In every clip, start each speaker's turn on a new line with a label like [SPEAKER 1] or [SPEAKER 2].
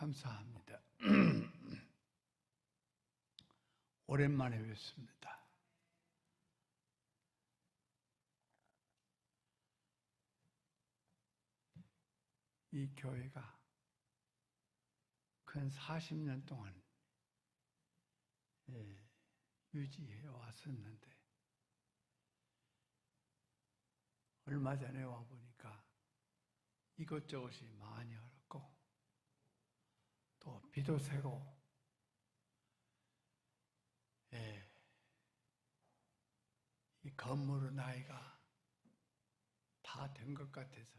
[SPEAKER 1] 감사합니다. 오랜만에 뵙습니다. 이 교회가 근 40년 동안 유지해 왔었는데 얼마 전에 와보니까 이것저것이 많이 어렵고 또 비도 새고 이 건물의 나이가 다 된 것 같아서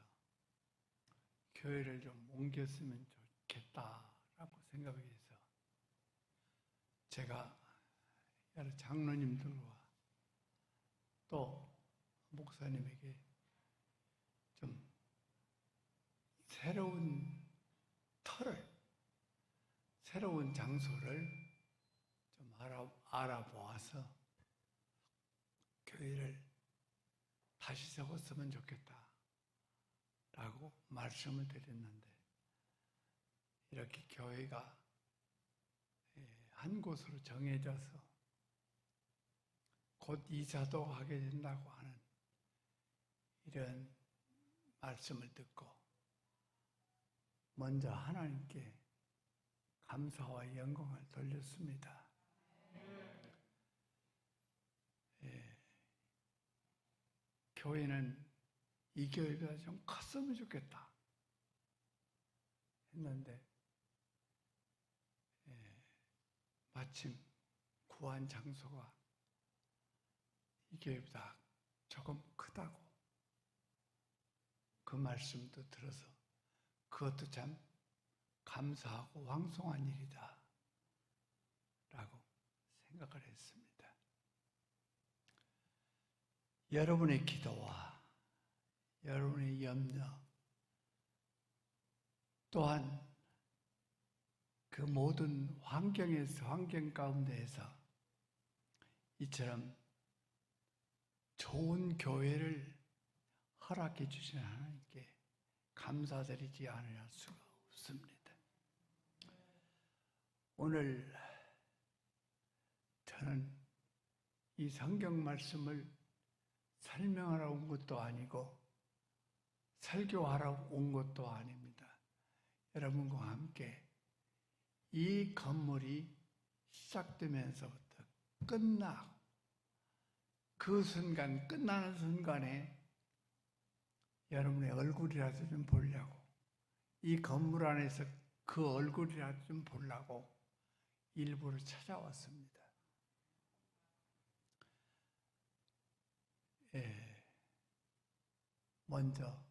[SPEAKER 1] 교회를 좀 옮겼으면 좋겠다라고 생각해서 제가 여러 장로님들과 또 목사님에게 좀 새로운 터를, 새로운 장소를 좀 알아보아서 교회를 다시 세웠으면 좋겠다라고 말씀을 드렸는데, 이렇게 교회가 한 곳으로 정해져서 곧 이사도 하게 된다고 하는 이런 말씀을 듣고 먼저 하나님께 감사와 영광을 돌렸습니다. 교회는 이 교회가 좀 컸으면 좋겠다 했는데 마침 구한 장소가 이 교회보다 조금 크다고 그 말씀도 들어서 그것도 참 감사하고 왕성한 일이다 라고 생각을 했습니다. 여러분의 기도와 여러분의 염려 또한 그 모든 환경 가운데에서 이처럼 좋은 교회를 허락해 주신 하나님께 감사드리지 않을 수가 없습니다. 오늘 저는 이 성경 말씀을 설명하러 온 것도 아니고 설교하러 온 것도 아닙니다. 여러분과 함께 이 건물이 시작되면서부터 끝나고 그 순간, 끝나는 순간에 여러분의 얼굴이라도 좀 보려고, 이 건물 안에서 그 얼굴이라도 좀 보려고 일부러 찾아왔습니다. 먼저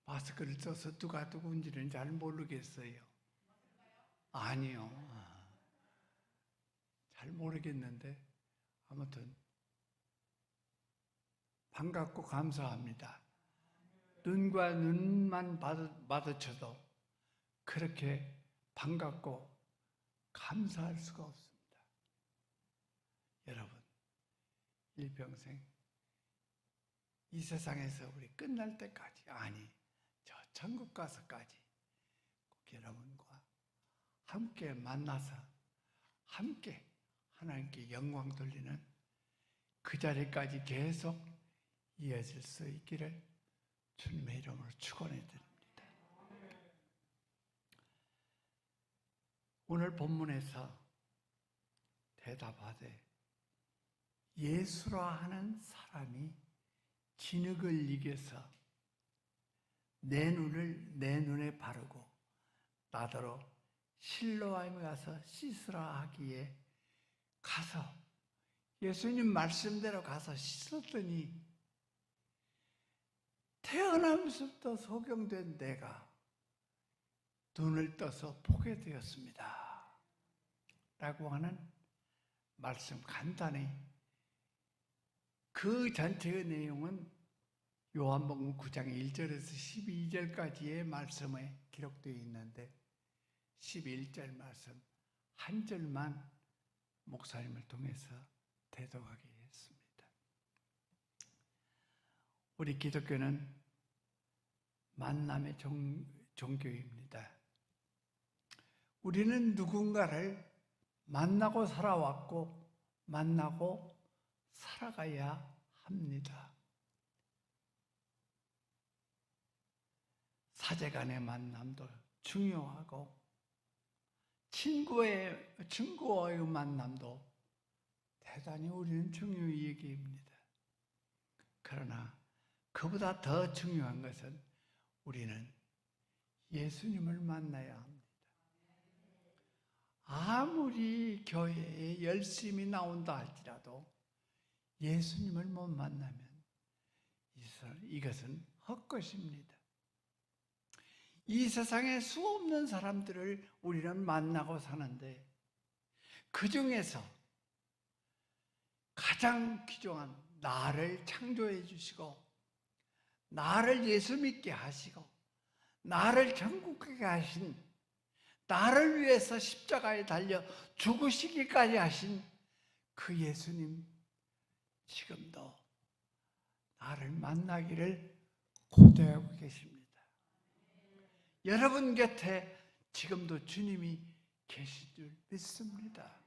[SPEAKER 1] 마스크를 써서 누가 누군지는 잘 모르겠어요. 아니요. 잘 모르겠는데 아무튼 반갑고 감사합니다. 눈과 눈만 마주쳐도 그렇게 반갑고 감사할 수가 없습니다. 여러분, 일평생 이 세상에서 우리 끝날 때까지, 아니 저 천국 가서까지 꼭 여러분과 함께 만나서 함께 하나님께 영광 돌리는 그 자리까지 계속 이어질 수 있기를 주님의 이름으로 축원해 드립니다. 오늘 본문에서 대답하되 예수라 하는 사람이 진흙을 이겨서 내 눈에 바르고 나더러 실로암에 가서 씻으라 하기에 가서 예수님 말씀대로 가서 씻었더니 태어나면서부터 소경된 내가 눈을 떠서 보게 되었습니다 라고 하는 말씀, 간단히 그 전체의 내용은 요한복음 9장 1절에서 12절까지의 말씀에 기록되어 있는데 11절 말씀 한 절만 목사님을 통해서 대독하게 했습니다. 우리 기독교는 만남의 종교입니다. 우리는 누군가를 만나고 살아왔고 만나고 살아가야 합니다. 사제간의 만남도 중요하고 친구와의 만남도 대단히 우리는 중요히 여깁니다. 그러나 그보다 더 중요한 것은 우리는 예수님을 만나야 합니다. 아무리 교회에 열심히 나온다 할지라도 예수님을 못 만나면 이것은 헛것입니다. 이 세상에 수없는 사람들을 우리는 만나고 사는데 그 중에서 가장 귀중한 나를 창조해 주시고 나를 예수 믿게 하시고 나를 천국 가게 하신, 나를 위해서 십자가에 달려 죽으시기까지 하신 그 예수님, 지금도 나를 만나기를 고대하고 계십니다. 여러분 곁에 지금도 주님이 계신 줄 믿습니다.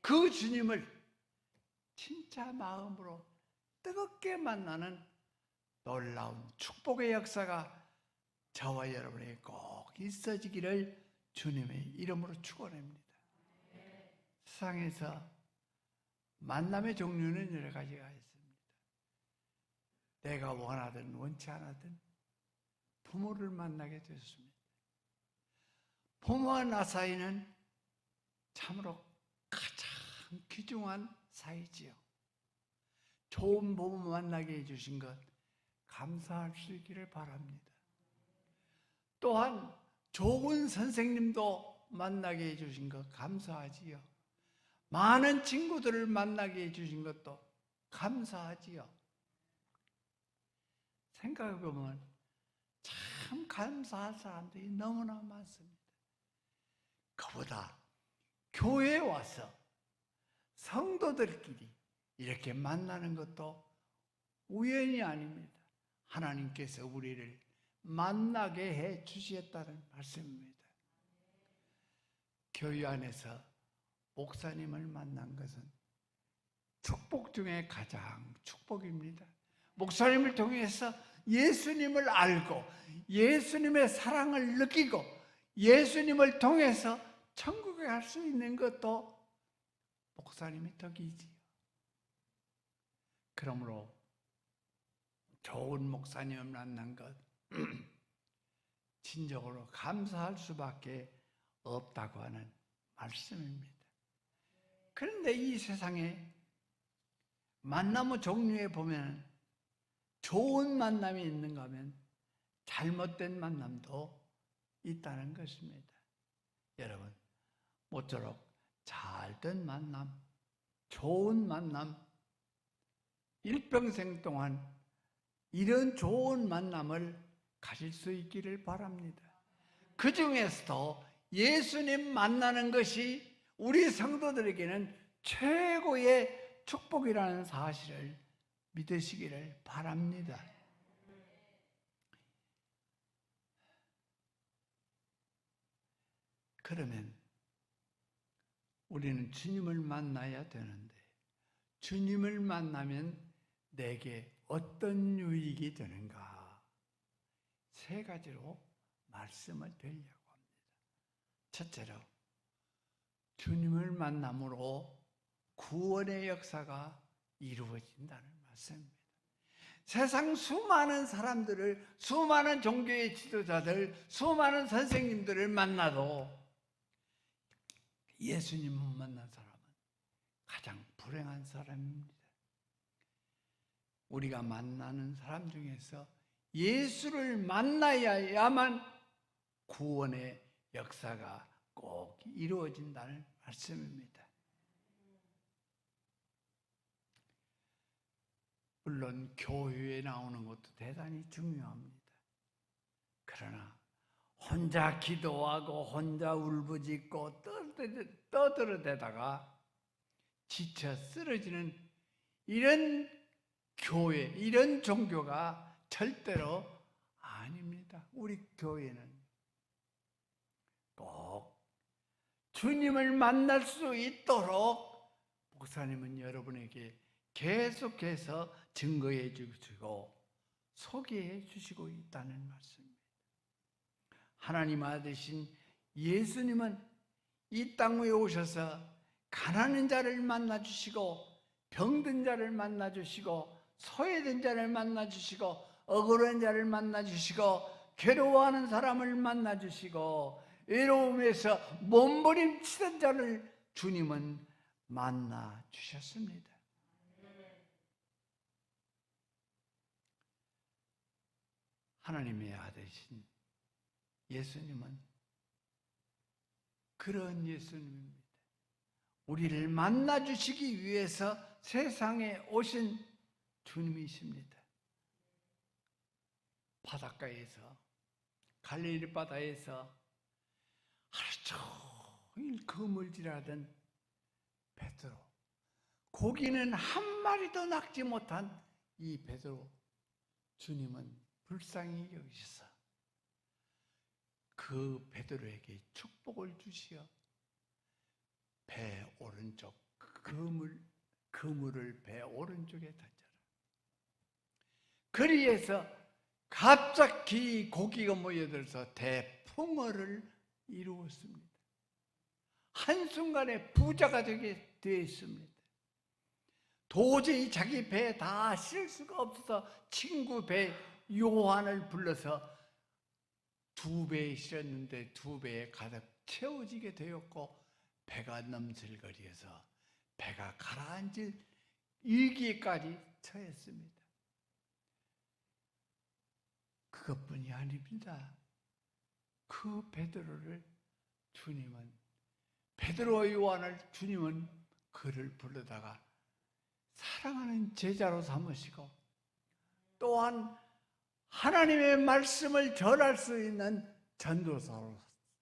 [SPEAKER 1] 그 주님을 진짜 마음으로 뜨겁게 만나는 놀라운 축복의 역사가 저와 여러분에게 꼭 있어지기를 주님의 이름으로 축원합니다. 세상에서 만남의 종류는 여러 가지가 있습니다. 내가 원하든 원치 않아든 부모를 만나게 됐습니다. 부모와 나 사이는 참으로 가장 귀중한 사이지요. 좋은 부모 만나게 해주신 것 감사할 수 있기를 바랍니다. 또한 좋은 선생님도 만나게 해주신 것 감사하지요. 많은 친구들을 만나게 해주신 것도 감사하지요. 생각해보면 참 감사할 사람들이 너무나 많습니다. 그보다 교회에 와서 성도들끼리 이렇게 만나는 것도 우연이 아닙니다. 하나님께서 우리를 만나게 해 주셨다는 말씀입니다. 교회 안에서 목사님을 만난 것은 축복 중에 가장 축복입니다. 목사님을 통해서 예수님을 알고 예수님의 사랑을 느끼고 예수님을 통해서 천국에 갈 수 있는 것도 목사님의 덕이지요. 그러므로 좋은 목사님을 만난 것 진정으로 감사할 수밖에 없다고 하는 말씀입니다. 그런데 이 세상에 만남의 종류에 보면 좋은 만남이 있는가 하면 잘못된 만남도 있다는 것입니다. 여러분, 모쪼록 잘된 만남, 좋은 만남, 일평생 동안 이런 좋은 만남을 가질 수 있기를 바랍니다. 그 중에서도 예수님 만나는 것이 우리 성도들에게는 최고의 축복이라는 사실을 믿으시기를 바랍니다. 그러면 우리는 주님을 만나야 되는데 주님을 만나면 내게 어떤 유익이 되는가? 세 가지로 말씀을 드리려고 합니다. 첫째로 주님을 만남으로 구원의 역사가 이루어진다는 말씀입니다. 세상 수많은 사람들을, 수많은 종교의 지도자들, 수많은 선생님들을 만나도 예수님을 만난 사람은 가장 불행한 사람입니다. 우리가 만나는 사람 중에서 예수를 만나야만 구원의 역사가 꼭 이루어진다는 말씀입니다. 물론 교회에 나오는 것도 대단히 중요합니다. 그러나 혼자 기도하고 혼자 울부짖고 떠들어대다가 지쳐 쓰러지는 이런 교회, 이런 종교가 절대로 아닙니다. 우리 교회는 주님을 만날 수 있도록 목사님은 여러분에게 계속해서 증거해 주시고 소개해 주시고 있다는 말씀입니다. 하나님 아들이신 예수님은 이 땅 위에 오셔서 가난한 자를 만나 주시고 병든 자를 만나 주시고 소외된 자를 만나 주시고 억울한 자를 만나 주시고 괴로워하는 사람을 만나 주시고 외로움에서 몸부림치던 자를 주님은 만나 주셨습니다. 하나님의 아들이신 예수님은 그런 예수님입니다. 우리를 만나 주시기 위해서 세상에 오신 주님이십니다. 바닷가에서, 갈릴리 바다에서 하루 종일 그물질하던 베드로, 고기는 한 마리도 낚지 못한 이 베드로, 주님은 불쌍히 여기셔서 그 베드로에게 축복을 주시어 배 오른쪽, 그물을 배 오른쪽에 던져라. 그리해서 갑자기 고기가 모여들어서 대풍어를 이루었습니다. 한순간에 부자가 되게 되었습니다. 도저히 자기 배에 다 실 수가 없어서 친구 배 요한을 불러서 2배에 실었는데 2배에 가득 채워지게 되었고 배가 넘실거리어서 배가 가라앉을 위기까지 처했습니다. 그것뿐이 아닙니다. 그 베드로를 주님은, 베드로 요한을 주님은 그를 불러다가 사랑하는 제자로 삼으시고 또한 하나님의 말씀을 전할 수 있는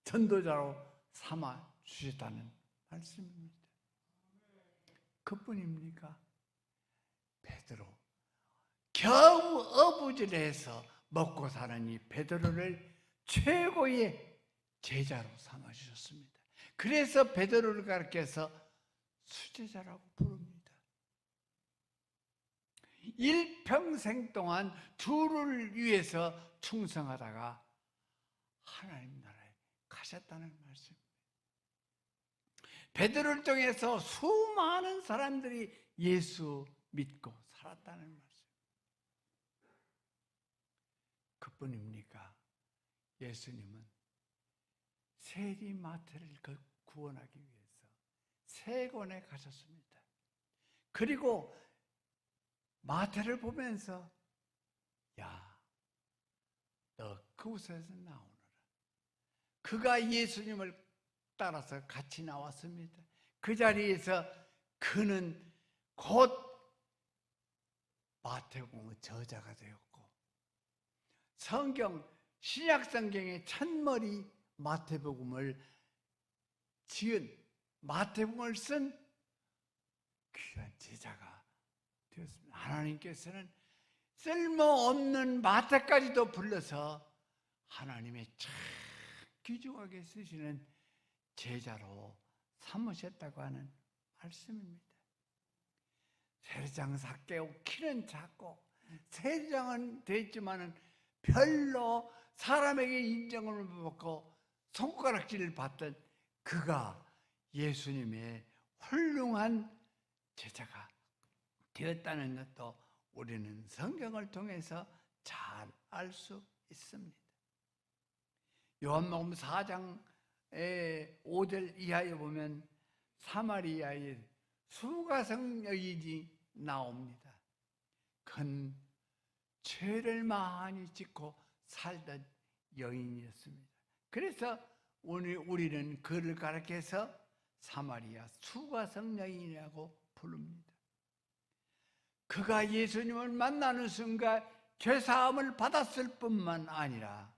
[SPEAKER 1] 전도자로 삼아 주셨다는 말씀입니다. 그뿐입니까? 베드로, 겨우 어부질해서 먹고 사는 이 베드로를 최고의 제자로 삼아 주셨습니다. 그래서 베드로를 가르쳐서 수제자라고 부릅니다. 일평생 동안 주를 위해서 충성하다가 하나님 나라에 가셨다는 말씀입니다. 베드로를 통해서 수많은 사람들이 예수 믿고 살았다는 말씀. 그뿐입니까? 예수님은 세리마태를 구원하기 위해서 세곤에 가셨습니다. 그리고 마태를 보면서 야, 너 그곳에서 나오너라. 그가 예수님을 따라서 같이 나왔습니다. 그 자리에서 그는 곧 마태복음의 저자가 되었고 신약 성경의 첫머리 마태복음을 지은, 마태복음을 쓴 귀한 제자가 되었습니다. 하나님께서는 쓸모없는 마태까지도 불러서 하나님의 참 귀중하게 쓰시는 제자로 삼으셨다고 하는 말씀입니다. 세리장 삭개오, 키는 작고 세리장은 됐지만은 별로 사람에게 인정을 못 받고 손가락질을 받던 그가 예수님의 훌륭한 제자가 되었다는 것도 우리는 성경을 통해서 잘 알 수 있습니다. 요한복음 4장의 5절 이하에 보면 사마리아의 수가성 여인이 나옵니다. 큰 죄를 많이 짓고 살던 여인이었습니다. 그래서 우리는 그를 가르쳐서 사마리아 수가성 여인이라고 부릅니다. 그가 예수님을 만나는 순간 죄사함을 받았을 뿐만 아니라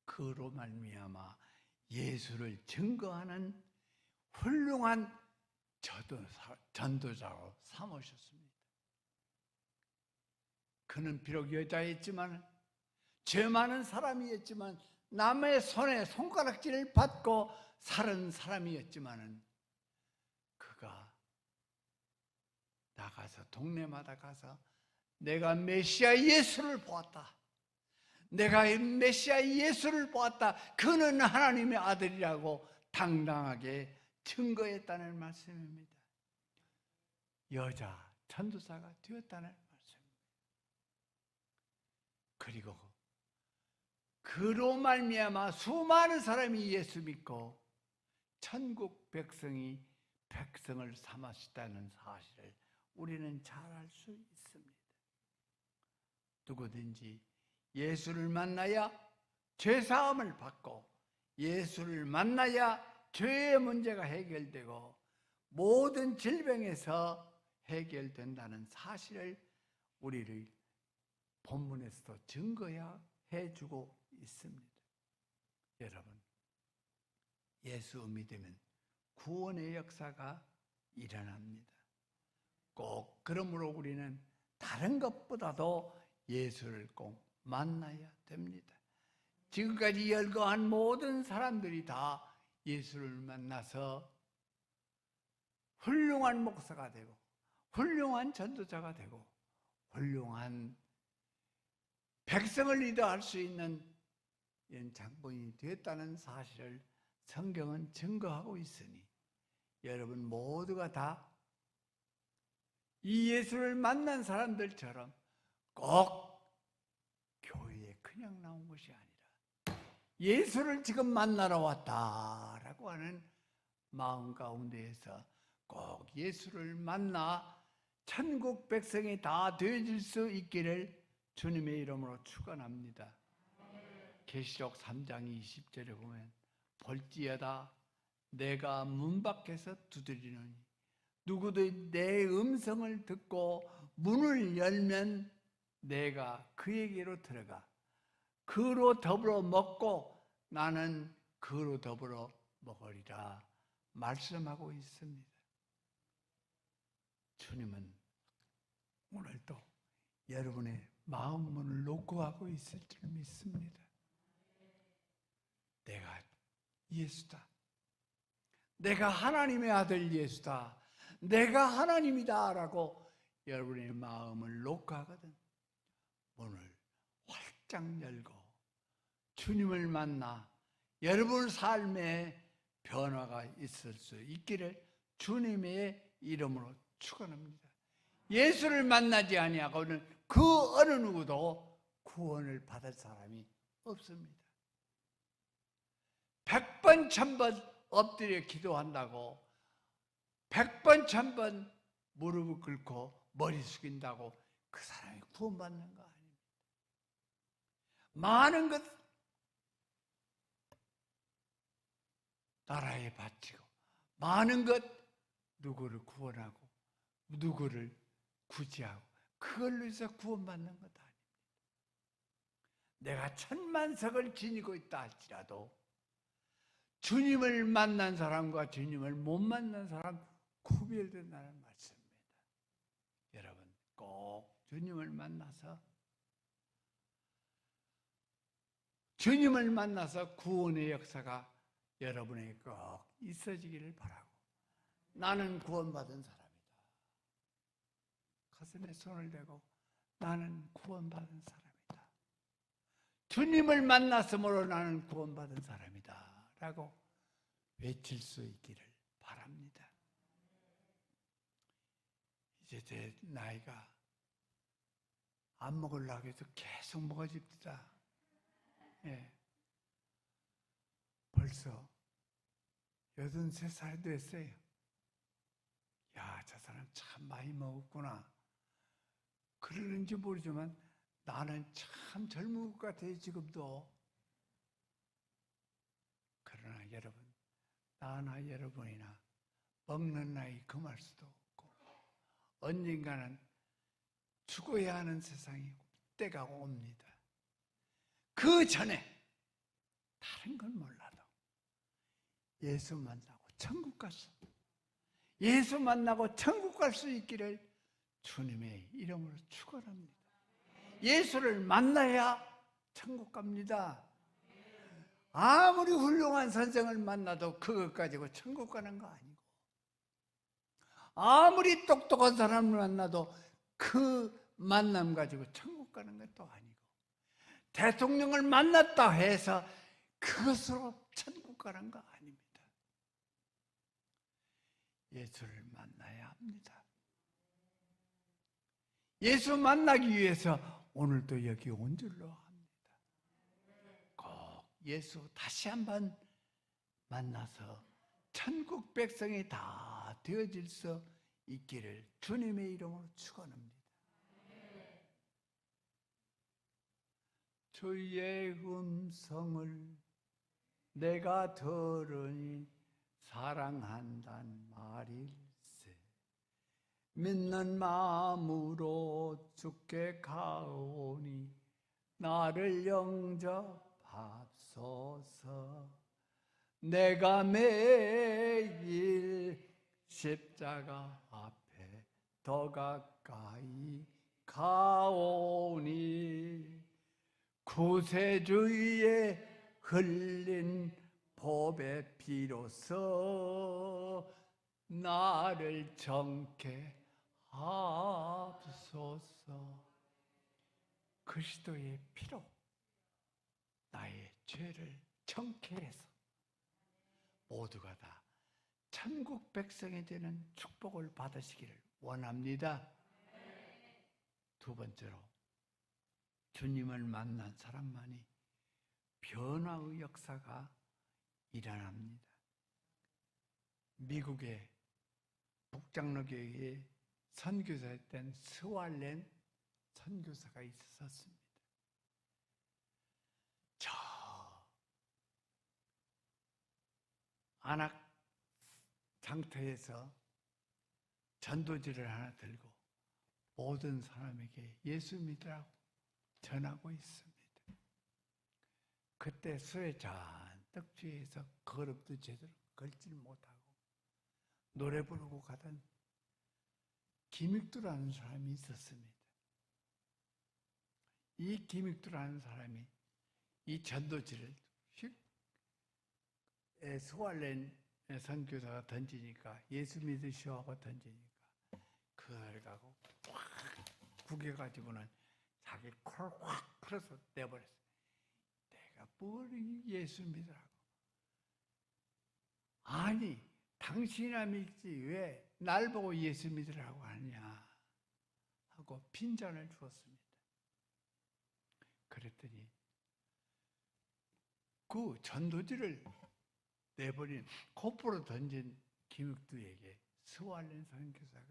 [SPEAKER 1] 그로 말미암아 예수를 증거하는 훌륭한 전도자로 삼으셨습니다. 그는 비록 여자였지만 죄 많은 사람이었지만 남의 손에 손가락질을 받고 살은 사람이었지만은 그가 나가서 동네마다 가서 내가 메시아 예수를 보았다. 내가 메시아 예수를 보았다. 그는 하나님의 아들이라고 당당하게 증거했다는 말씀입니다. 여자 전도사가 되었다는 말씀입니다. 그리고 그로 말미암아 수많은 사람이 예수 믿고 천국 백성을 삼으셨다는 사실을 우리는 잘 알 수 있습니다. 누구든지 예수를 만나야 죄사함을 받고 예수를 만나야 죄의 문제가 해결되고 모든 질병에서 해결된다는 사실을 우리를 본문에서도 증거해 주고 있습니다. 여러분, 예수 믿으면 구원의 역사가 일어납니다. 꼭 그러므로 우리는 다른 것보다도 예수를 꼭 만나야 됩니다. 지금까지 열거한 모든 사람들이 다 예수를 만나서 훌륭한 목사가 되고 훌륭한 전도자가 되고 훌륭한 백성을 리더할 수 있는 이런 장본인이 되었다는 사실을 성경은 증거하고 있으니 여러분 모두가 다 이 예수를 만난 사람들처럼 꼭 교회에 그냥 나온 것이 아니라 예수를 지금 만나러 왔다라고 하는 마음 가운데에서 꼭 예수를 만나 천국 백성이 다 되어질 수 있기를 주님의 이름으로 축원합니다. 계시록 3장 20절에 보면 볼지어다 내가 문 밖에서 두드리노니 누구도 내 음성을 듣고 문을 열면 내가 그에게로 들어가 그로 더불어 먹고 나는 그로 더불어 먹으리라 말씀하고 있습니다. 주님은 오늘도 여러분의 마음 문을 놓고 하고 있을 줄 믿습니다. 내가 예수다. 내가 하나님의 아들 예수다. 내가 하나님이다 라고 여러분의 마음을 놓고 하거든 문을 활짝 열고 주님을 만나 여러분 삶에 변화가 있을 수 있기를 주님의 이름으로 축원합니다. 예수를 만나지 아니하고는 그 어느 누구도 구원을 받을 사람이 없습니다. 100번 1000번 엎드려 기도한다고 100번 1000번 무릎을 꿇고 머리 숙인다고 그 사람이 구원받는 거 아닙니다. 많은 것 나라에 바치고 많은 것 누구를 구원하고 누구를 구제하고 그걸로 해서 구원받는 것 아닙니다. 내가 천만석을 지니고 있다 할지라도 주님을 만난 사람과 주님을 못 만난 사람 구별된다는 말씀입니다. 여러분 꼭 주님을 만나서 구원의 역사가 여러분에게 꼭 있어지기를 바라고 나는 구원받은 사람이다. 가슴에 손을 대고 나는 구원받은 사람이다. 주님을 만났으므로 나는 구원받은 사람이다 라고 외칠 수 있기를 바랍니다. 이제 제 나이가 안 먹으려고 해서 계속 먹어집니다. 예. 벌써 83살 됐어요. 야, 저 사람 참 많이 먹었구나. 그러는지 모르지만 나는 참 젊은 것 같아요, 지금도. 그러나 여러분, 나나 여러분이나 먹는 나이 금할 수도 없고 언젠가는 죽어야 하는 세상이 때가 옵니다. 그 전에 다른 건 몰라도 예수 만나고 천국 갈 수, 예수 만나고 천국 갈 수 있기를 주님의 이름으로 축원합니다. 예수를 만나야 천국 갑니다. 아무리 훌륭한 선생을 만나도 그것 가지고 천국 가는 거 아니고, 아무리 똑똑한 사람을 만나도 그 만남 가지고 천국 가는 것도 아니고, 대통령을 만났다 해서 그것으로 천국 가는 거 아닙니다. 예수를 만나야 합니다. 예수 만나기 위해서 오늘도 여기 온 줄로 합니다. 꼭 예수 다시 한번 만나서 천국 백성이 다 되어질 수 있기를 주님의 이름으로 축원합니다. 주의 음성을 내가 들으니 사랑한단 말일세. 믿는 마음으로 주께 가오니 나를 영접합소서. 내가 매일 십자가 앞에 더 가까이 가오니 구세주의 흘린 보배 피로써 나를 정케 하옵소서. 그리스도의 피로 나의 죄를 정케해서 모두가 다 천국 백성이 되는 축복을 받으시기를 원합니다. 두 번째로, 주님을 만난 사람만이 변화의 역사가 일어납니다. 미국의 북장로교회에 선교사였던 스왈렌 선교사가 있었습니다. 저 안악 상태에서 전도지를 하나 들고 모든 사람에게 예수 믿으라고 전하고 있습니다. 그때 술에 잔뜩 취해서 걸음도 제대로 걸질 못하고 노래 부르고 가던 김익두라는 사람이 있었습니다. 이 김익두라는 사람이 이 전도지를 스왈렌 선교사가 던지니까 예수 믿으시오 하고 던지니까 그걸 가고 확 구겨가지고는 자기 코를 확 풀어서 내버렸어요. 내가 뭘 예수 믿으라고. 아니 당신이나 믿지 왜 날 보고 예수 믿으라고 하냐 하고 빈잔을 주었습니다. 그랬더니 그 전도지를 내버린 코프로 던진 김익두에게 스왈렌 선교사가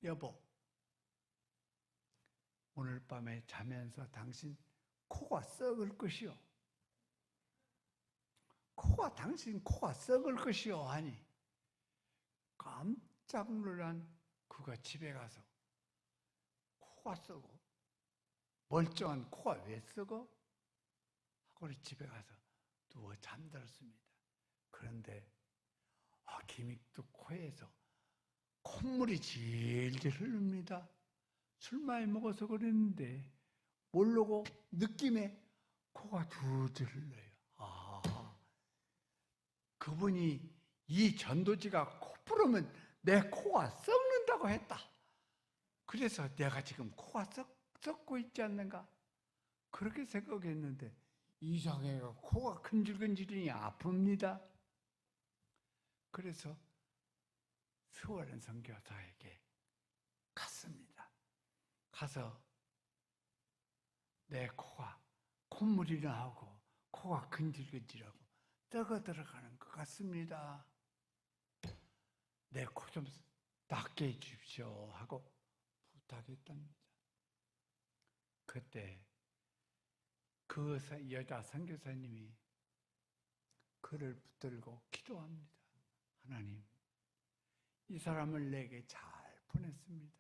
[SPEAKER 1] 여보, 오늘 밤에 자면서 당신 코가 썩을 것이요. 당신 코가 썩을 것이요 하니 깜짝 놀란 그가 집에 가서 코가 썩어? 멀쩡한 코가 왜 썩어? 하고 집에 가서 누워 잠들었습니다. 그런데 김익두 코에서 콧물이 질질 흐릅니다. 술 많이 먹어서 그랬는데 모르고 느낌에 코가 줄줄 흘러요. 그분이 이 전도지가 코 풀으면 내 코가 썩는다고 했다. 그래서 내가 지금 코가 썩고 있지 않는가? 그렇게 생각했는데 이상해요. 코가 근질근질이니 아픕니다. 그래서 스왈렌 선교사에게 갔습니다. 가서 내 코가 콧물이 나오고 코가 근질근질하고 떠가 들어가는 것 같습니다. 내 코 좀 닦게 해주십시오 하고 부탁했답니다. 그때 그 여자 선교사님이 그를 붙들고 기도합니다. 하나님, 이 사람을 내게 잘 보냈습니다.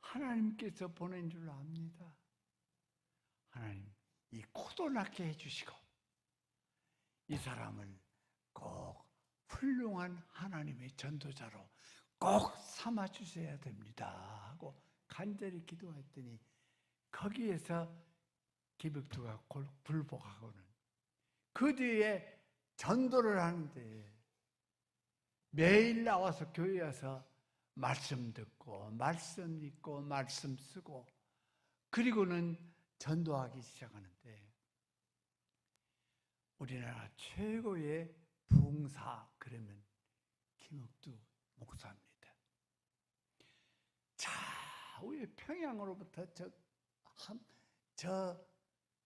[SPEAKER 1] 하나님께서 보낸 줄 압니다. 하나님, 이 코도 낫게 해주시고 이 사람을 꼭 훌륭한 하나님의 전도자로 꼭 삼아주셔야 됩니다 하고 간절히 기도했더니 거기에서 김익두가 불복하고는 그 뒤에 전도를 하는데 매일 나와서 교회 와서 말씀 듣고 말씀 읽고 말씀 쓰고 그리고는 전도하기 시작하는데 우리나라 최고의 부흥사 그러면 김옥두 목사입니다. 좌우의 평양으로부터 저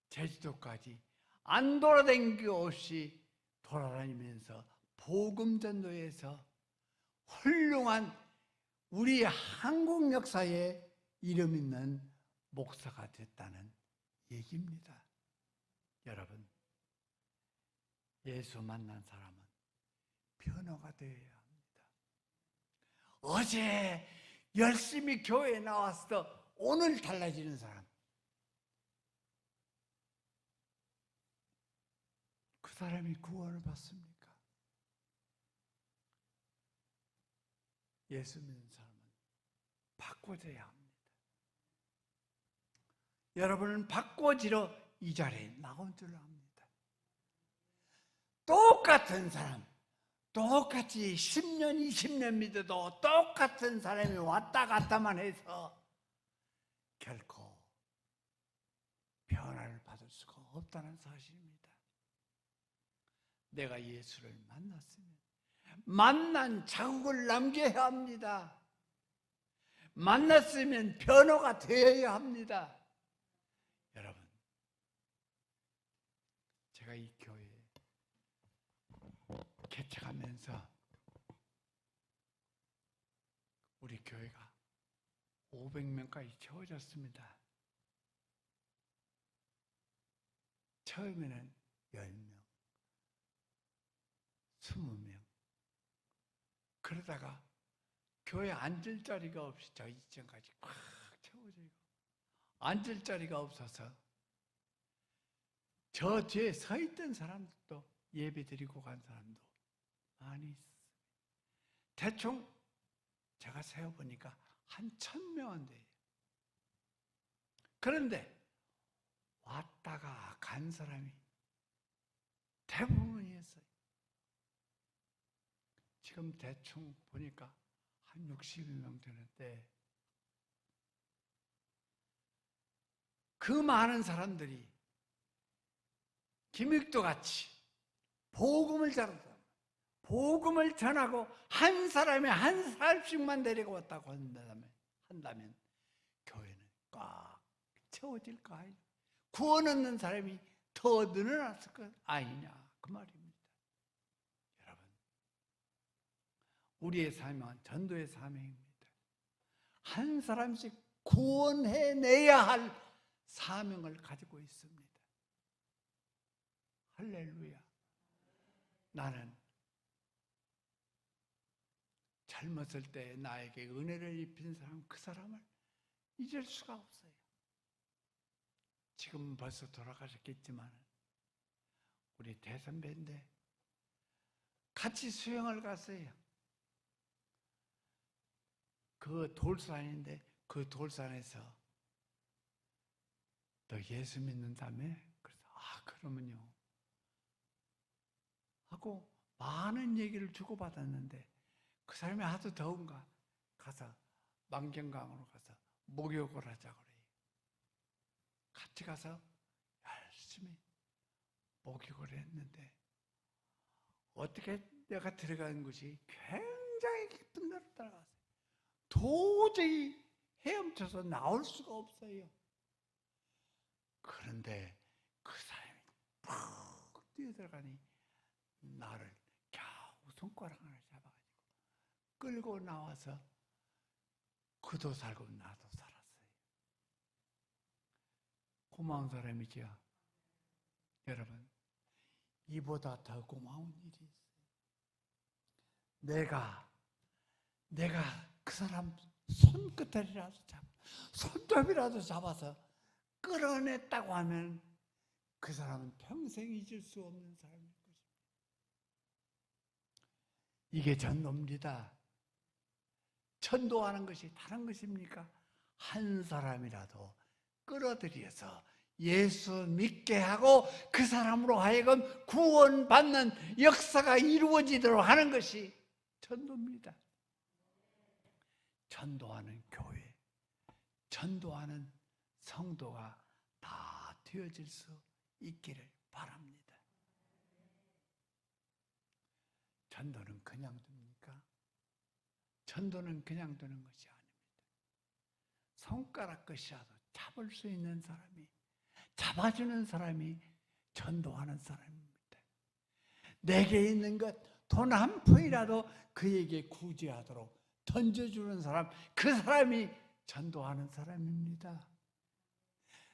[SPEAKER 1] 제주도까지 안 돌아다닌 게 없이 돌아다니면서 복음 전도에서 훌륭한 우리 한국 역사에 이름 있는 목사가 됐다는 얘기입니다. 여러분, 예수 만난 사람은 변호가 되어야 합니다. 어제 열심히 교회에 나왔어 오늘 달라지는 사람, 그 사람이 구원을 받습니까? 예수 믿는 사람은 바꿔져야 합니다. 여러분은 바꿔지러 이 자리에 나온 줄 압니다. 똑같은 사람, 똑같이 10년, 20년 믿어도 똑같은 사람이 왔다 갔다만 해서 결코 변화를 받을 수가 없다는 사실입니다. 내가 예수를 만났으면 만난 자국을 남겨야 합니다. 만났으면 변호가 되어야 합니다. 여러분, 제가 이 교회에 개척하면서 우리 교회가 500명까지 채워졌습니다. 처음에는 10명, 20명. 그러다가 교회 앉을 자리가 없이 저 이전까지 꽉 채워지고 앉을 자리가 없어서 저 뒤에 서 있던 사람들도 예배 드리고 간 사람도 많이 있어요. 대충 제가 세어보니까 한 1000명은 돼요. 그런데 왔다가 간 사람이 대부분이었어요. 지금 대충 보니까 한 60명 되는데 그 많은 사람들이 김익도 같이 복음을 전하고 복음을 전하고 한 사람이 한 사람씩만 데리고 왔다고 한다면 교회는 꽉 채워질까? 구원 얻는 사람이 더 늘어났을 것 아니냐 그 말입니다. 우리의 사명은 전도의 사명입니다. 한 사람씩 구원해내야 할 사명을 가지고 있습니다. 할렐루야. 나는 젊었을 때 나에게 은혜를 입힌 사람, 그 사람을 잊을 수가 없어요. 지금은 벌써 돌아가셨겠지만 우리 대선배인데 같이 수영을 갔어요. 그 돌산인데 그 돌산에서 너 예수 믿는다며? 그래서 그러면요 하고 많은 얘기를 주고받았는데 그 사람이 하도 더운가 가서 만경강으로 가서 목욕을 하자고 그래요. 같이 가서 열심히 목욕을 했는데 어떻게 내가 들어간 곳이 굉장히 깊은 데로 따라갔어요. 도저히 헤엄쳐서 나올 수가 없어요. 그런데 그 사람이 푹 뛰어들어가니 나를 겨우 손가락 하나 잡아가지고 끌고 나와서 그도 살고 나도 살았어요. 고마운 사람이죠. 여러분, 이보다 더 고마운 일이 있어요. 내가 그 사람 손끝이라도 손톱이라도 잡아서 끌어냈다고 하면 그 사람은 평생 잊을 수 없는 사람일 것입니다. 이게 전도입니다. 전도하는 것이 다른 것입니까? 한 사람이라도 끌어들여서 예수 믿게 하고 그 사람으로 하여금 구원받는 역사가 이루어지도록 하는 것이 전도입니다. 전도하는 교회, 전도하는 성도가 다 되어질 수 있기를 바랍니다. 전도는 그냥 됩니까? 전도는 그냥 되는 것이 아닙니다. 손가락 끝이라도 잡을 수 있는 사람이, 잡아주는 사람이 전도하는 사람입니다. 내게 있는 것, 돈 한 푼이라도 그에게 구제하도록 던져주는 사람, 그 사람이 전도하는 사람입니다.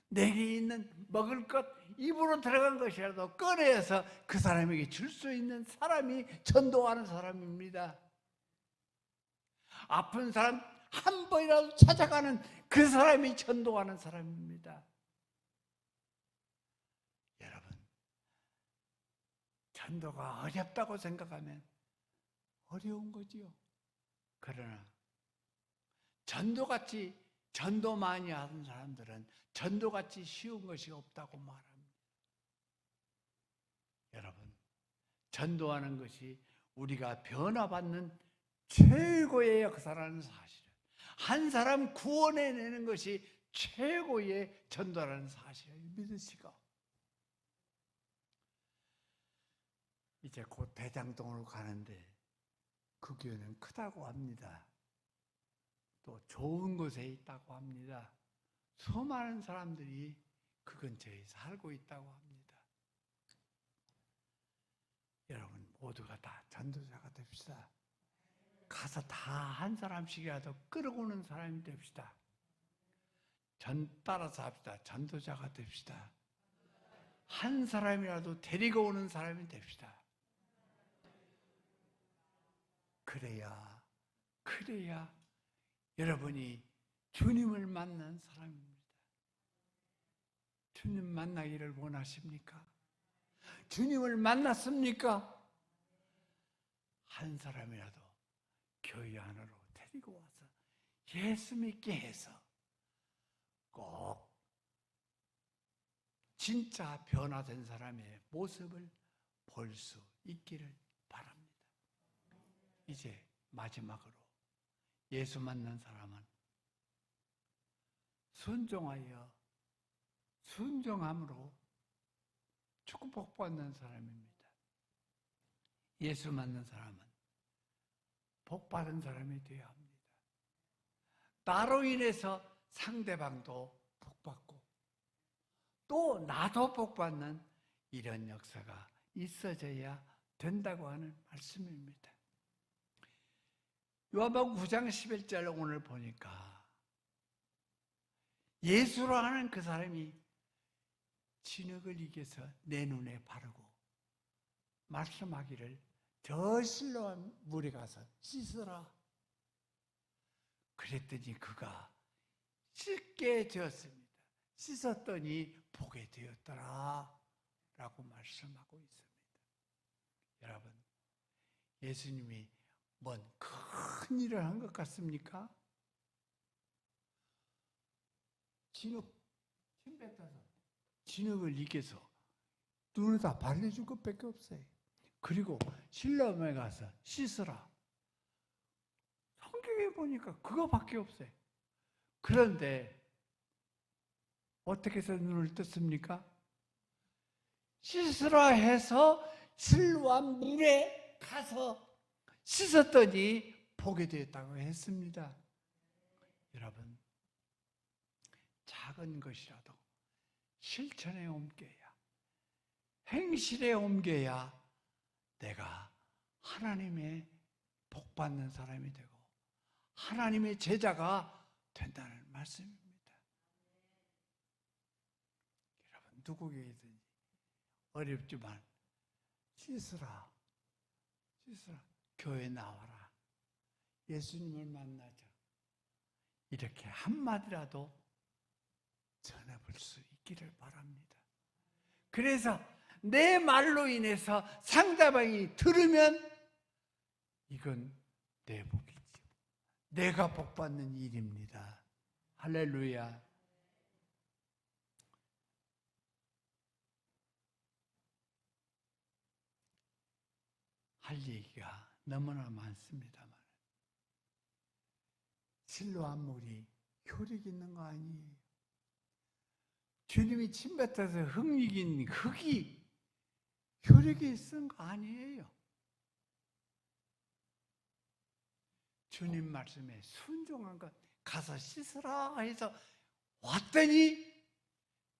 [SPEAKER 1] 내게 있는 먹을 것, 입으로 들어간 것이라도 꺼내서 그 사람에게 줄 수 있는 사람이 전도하는 사람입니다. 아픈 사람 한 번이라도 찾아가는 그 사람이 전도하는 사람입니다. 여러분, 전도가 어렵다고 생각하면 어려운 거지요. 그러나 전도 많이 하는 사람들은 전도같이 쉬운 것이 없다고 말합니다. 여러분, 전도하는 것이 우리가 변화받는 최고의 역사라는 사실을, 한 사람 구원해내는 것이 최고의 전도라는 사실을 믿으시고, 이제 곧 대장동으로 가는데 그 교회는 크다고 합니다. 또 좋은 곳에 있다고 합니다. 수많은 사람들이 그 근처에 살고 있다고 합니다. 여러분 모두가 다 전도자가 됩시다. 가서 다 한 사람씩이라도 끌어오는 사람이 됩시다. 따라서 합시다. 전도자가 됩시다. 한 사람이라도 데리고 오는 사람이 됩시다. 그래야 여러분이 주님을 만난 사람입니다. 주님 만나기를 원하십니까? 주님을 만났습니까? 한 사람이라도 교회 안으로 데리고 와서 예수 믿게 해서 꼭 진짜 변화된 사람의 모습을 볼 수 있기를 바랍니다. 이제 마지막으로 예수 만난 사람은 순종함으로 축복받는 사람입니다. 예수 만난 사람은 복받은 사람이 되어야 합니다. 나로 인해서 상대방도 복받고 또 나도 복받는 이런 역사가 있어져야 된다고 하는 말씀입니다. 요한복음 9장 11절 오늘 보니까 예수로 하는 그 사람이 진흙을 이겨서 내 눈에 바르고 말씀하기를 저 실로암 물에 가서 씻으라. 그랬더니 그가 씻게 되었습니다. 씻었더니 보게 되었더라 라고 말씀하고 있습니다. 여러분, 예수님이 뭔 큰 일을 한 것 같습니까? 침 뱉어서 진흙을 이겨서 눈에다 발라준 것밖에 없어요. 그리고 실로암에 가서 씻으라. 성경에 보니까 그거밖에 없어요. 그런데 어떻게 해서 눈을 떴습니까? 씻으라 해서 실로암 물에 가서 씻었더니 보게 되었다고 했습니다. 여러분, 작은 것이라도 실천에 옮겨야, 행실에 옮겨야 내가 하나님의 복받는 사람이 되고 하나님의 제자가 된다는 말씀입니다. 여러분, 누구에게든지 어렵지만 씻으라. 교회 나와라. 예수님을 만나자. 이렇게 한마디라도 전해볼 수 있기를 바랍니다. 그래서 내 말로 인해서 상대방이 들으면 이건 내 복이지. 내가 복받는 일입니다. 할렐루야. 할 얘기가 너무나 많습니다만 실로암 물이 효력 있는 거 아니에요. 주님이 침뱉어서 흙이긴 흙이 효력이 있는 거 아니에요. 주님 말씀에 순종한 것, 가서 씻으라 해서 왔더니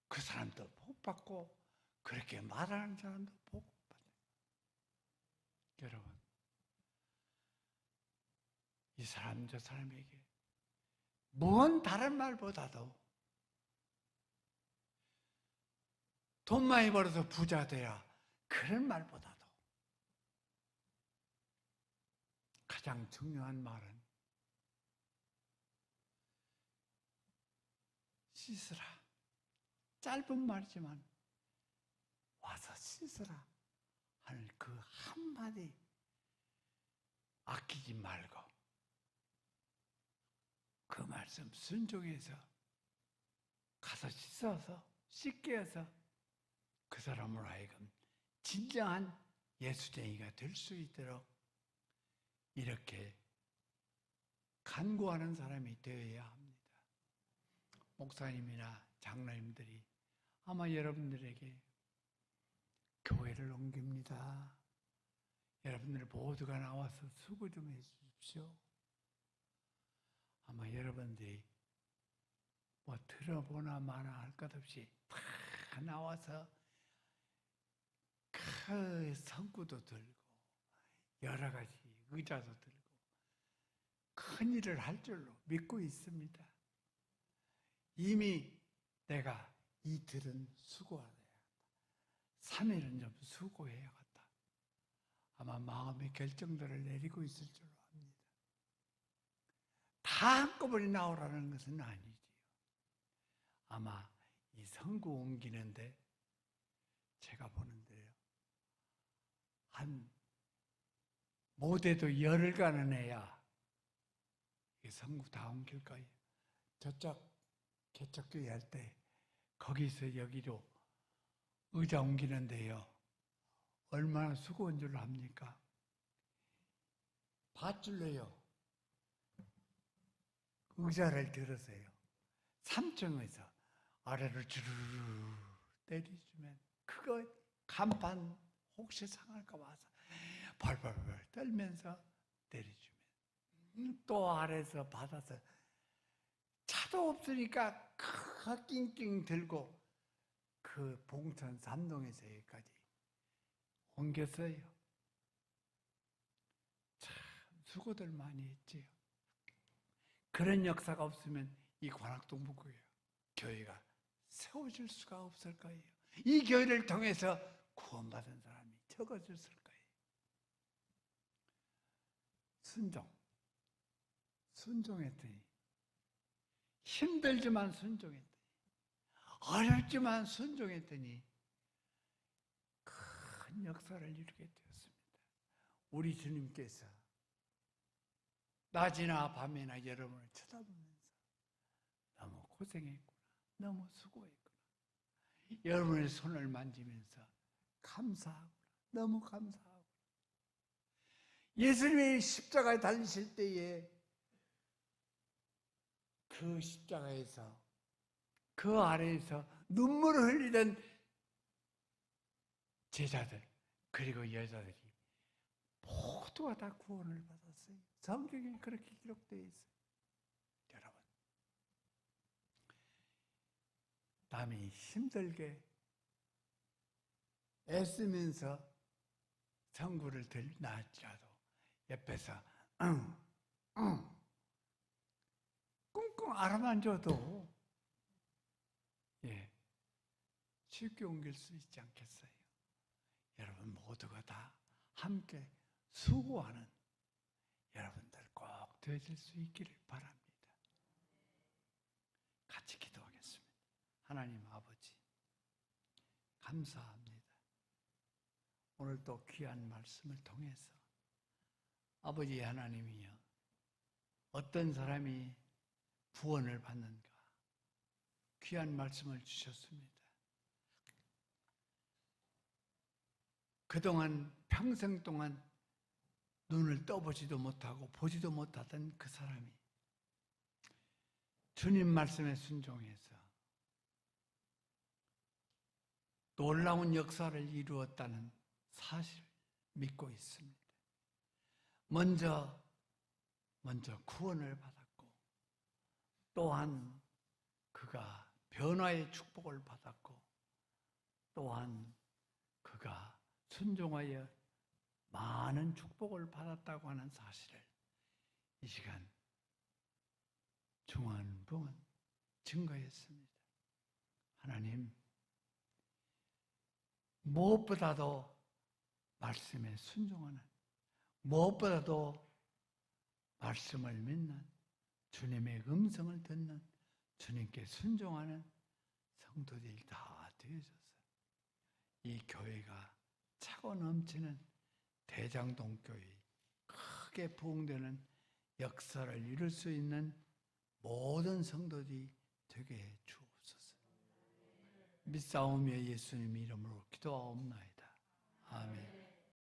[SPEAKER 1] 그 사람도 복 받고 그렇게 말하는 사람도 복 받아요. 여러분, 이 사람 저 사람에게 뭔 다른 말보다도 돈 많이 벌어서 부자 되라 그런 말보다도 가장 중요한 말은 씻으라. 짧은 말이지만 와서 씻으라 하는 그 한마디 아끼지 말고 그 말씀 순종해서 가서 씻게 해서 그 사람으로 하여금 진정한 예수쟁이가 될 수 있도록 이렇게 간구하는 사람이 되어야 합니다. 목사님이나 장로님들이 아마 여러분들에게 교회를 옮깁니다. 여러분들 모두가 나와서 수고 좀 해주십시오. 아마 여러분들이 뭐 들어보나 마나 할 것 없이 다 나와서 그 성구도 들고 여러 가지 의자도 들고 큰 일을 할 줄로 믿고 있습니다. 이미 내가 이틀은 수고해야 한다. 3일은 좀 수고해야겠다. 아마 마음의 결정들을 내리고 있을 줄로 압니다. 다 한꺼번에 나오라는 것은 아니지요. 아마 이 성구 옮기는데 제가 보는데요. 한 못해도 열흘간은 해야 이 성구 다 옮길 거예요. 저쪽 개척교회 할 때 거기서 여기로 의자 옮기는데요. 얼마나 수고한 줄 압니까? 밧줄로요. 의자를 들으세요. 3층에서 아래를 주르르 때리시면 그거 간판 혹시 상할까 봐서 벌벌벌 떨면서 때려주면 또 아래에서 받아서 차도 없으니까 낑낑 들고 그 봉천 삼동에서 여기까지 옮겼어요. 참 수고들 많이 했지요. 그런 역사가 없으면 이 관악동북교회가 세워질 수가 없을 거예요. 이 교회를 통해서 구원받은 사람이 적어졌을 거예요. 순종했더니 힘들지만 순종했더니 어렵지만 순종했더니 큰 역사를 이루게 되었습니다. 우리 주님께서 낮이나 밤이나 여러분을 쳐다보면서 너무 고생했구나, 너무 수고했구나, 여러분의 손을 만지면서 감사하구나, 너무 감사하구나. 예수님이 십자가에 달리실 때에 그 십자가에서 그 아래에서 눈물을 흘리던 제자들 그리고 여자들이 모두가 다 구원을 받았어요. 성경에 그렇게 기록되어 있어요. 여러분, 남이 힘들게 애쓰면서 성구를 들나 할지라도 옆에서 꿍꿍 알아만 줘도 쉽게 옮길 수 있지 않겠어요? 여러분 모두가 다 함께 수고하는 여러분들 꼭 되어질 수 있기를 바랍니다. 같이 기도하겠습니다. 하나님 아버지, 감사합니다. 오늘 또 귀한 말씀을 통해서 아버지 하나님이여, 어떤 사람이 구원을 받는가 귀한 말씀을 주셨습니다. 그동안 평생 동안 눈을 떠보지도 못하고 보지도 못하던 그 사람이 주님 말씀에 순종해서 놀라운 역사를 이루었다는 사실을 믿고 있습니다. 먼저 구원을 받았고, 또한 그가 변화의 축복을 받았고, 또한 그가 순종하여 많은 축복을 받았다고 하는 사실을 이 시간 중앙부는 증거했습니다. 하나님, 무엇보다도 말씀에 순종하는, 무엇보다도 말씀을 믿는, 주님의 음성을 듣는, 주님께 순종하는 성도들이 다 되어져서 이 교회가 차고 넘치는 대장동교회, 크게 부흥되는 역사를 이룰 수 있는 모든 성도들이 되게 해 주옵소서. 믿사오며 예수님 이름으로 기도하옵나이다. 아멘.